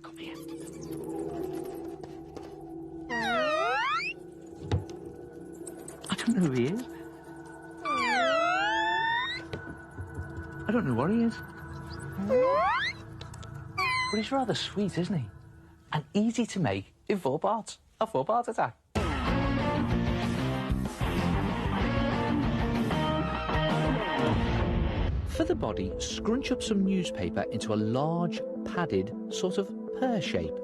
Come here. I don't know who he is. I don't know what he is. But he's rather sweet, isn't he? And easy to make in 4 parts. A 4-part attack. For the body, scrunch up some newspaper into a large, padded, sort of pear shape.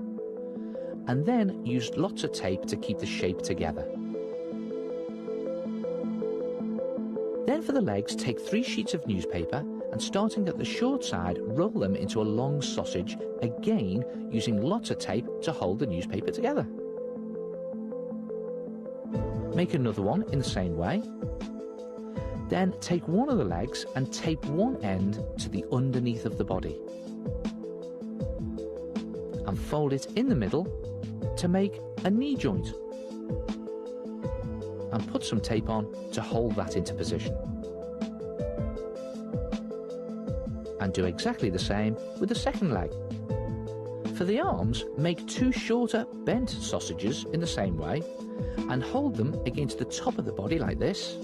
And then use lots of tape to keep the shape together. Then for the legs, take 3 sheets of newspaper and starting at the short side, roll them into a long sausage, again using lots of tape to hold the newspaper together. Make another one in the same way. Then take one of the legs and tape one end to the underneath of the body. And fold it in the middle to make a knee joint. And put some tape on to hold that into position. And do exactly the same with the second leg. For the arms, make 2 shorter bent sausages in the same way and hold them against the top of the body like this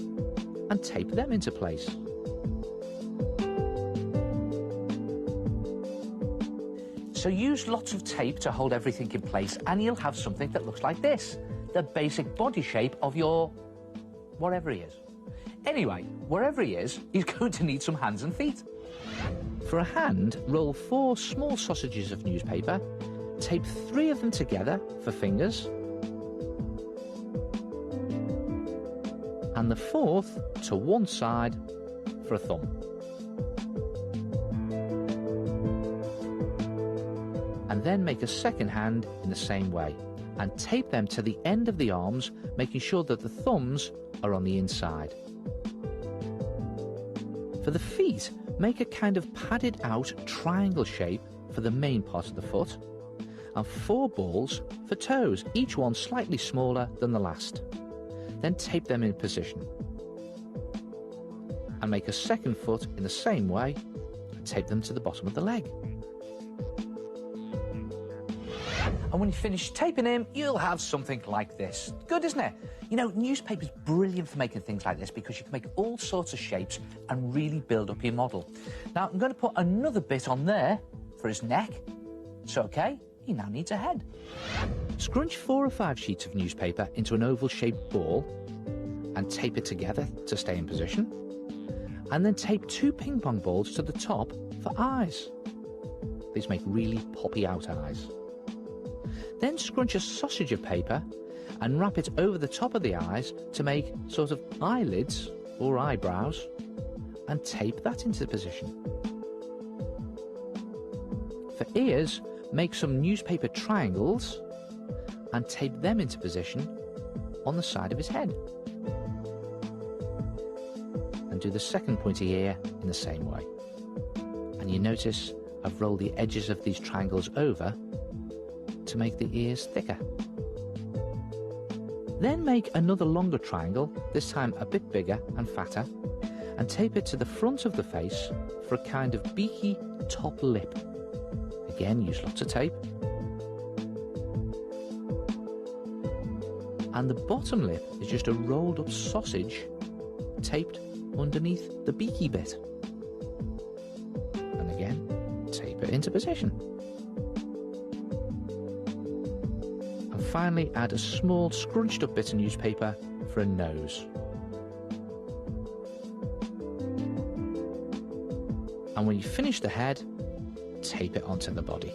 and tape them into place. So use lots of tape to hold everything in place and you'll have something that looks like this, the basic body shape of your whatever he is. Anyway, wherever he is, he's going to need some hands and feet. For a hand, roll 4 small sausages of newspaper, tape 3 of them together for fingers, and the 4th to one side for a thumb. And then make a second hand in the same way, and tape them to the end of the arms, making sure that the thumbs are on the inside. For the feet, make a kind of padded out triangle shape for the main part of the foot, and 4 balls for toes, each one slightly smaller than the last. Then tape them in position. And make a second foot in the same way, and tape them to the bottom of the leg. And when you finish taping him, you'll have something like this. Good, isn't it? You know, newspaper's brilliant for making things like this because you can make all sorts of shapes and really build up your model. Now, I'm going to put another bit on there for his neck. It's okay, he now needs a head. Scrunch 4 or 5 sheets of newspaper into an oval-shaped ball and tape it together to stay in position. And then tape 2 ping pong balls to the top for eyes. These make really poppy out eyes. Then scrunch a sausage of paper and wrap it over the top of the eyes to make sort of eyelids or eyebrows and tape that into position. For ears, make some newspaper triangles and tape them into position on the side of his head. And do the second pointy ear in the same way. And you notice I've rolled the edges of these triangles over to make the ears thicker. Then make another longer triangle, this time a bit bigger and fatter, and tape it to the front of the face for a kind of beaky top lip. Again, use lots of tape. And the bottom lip is just a rolled up sausage taped underneath the beaky bit. And again, tape it into position. And finally add a small scrunched up bit of newspaper for a nose. And when you finish the head, tape it onto the body.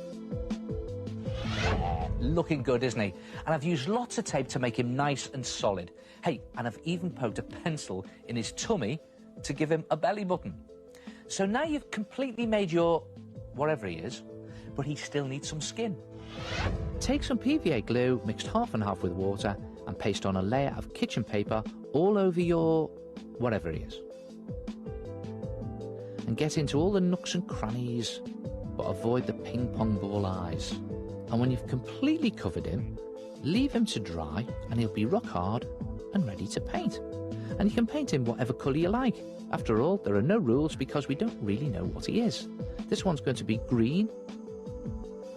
Looking good, isn't he? And I've used lots of tape to make him nice and solid. Hey, and I've even poked a pencil in his tummy to give him a belly button. So now you've completely made your whatever he is, but he still needs some skin. Take some PVA glue mixed half and half with water and paste on a layer of kitchen paper all over your whatever he is. And get into all the nooks and crannies, but avoid the ping pong ball eyes. And when you've completely covered him, leave him to dry and he'll be rock hard and ready to paint. And you can paint him whatever colour you like. After all, there are no rules because we don't really know what he is. This one's going to be green,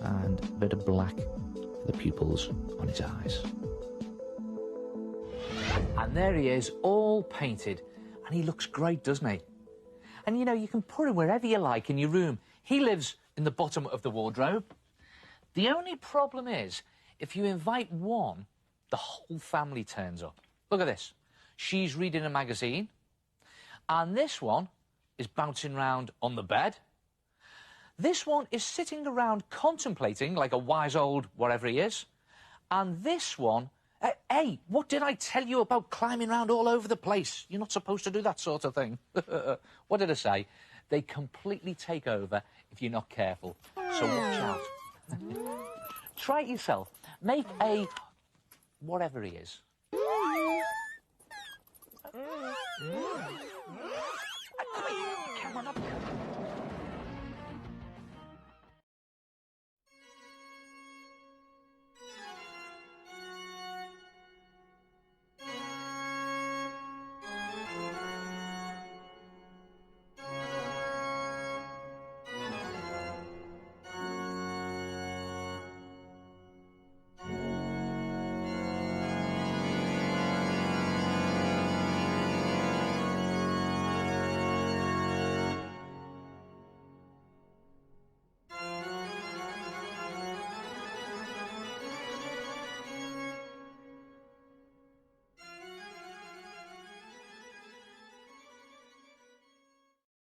and a bit of black for the pupils on his eyes. And there he is, all painted, and he looks great, doesn't he? And, you know, you can put him wherever you like in your room. He lives in the bottom of the wardrobe. The only problem is, if you invite one, the whole family turns up. Look at this. She's reading a magazine, and this one is bouncing around on the bed. This one is sitting around contemplating like a wise old whatever he is. And this one... hey, what did I tell you about climbing around all over the place? You're not supposed to do that sort of thing. What did I say? They completely take over if you're not careful. So watch out. Try it yourself. Make a... whatever he is.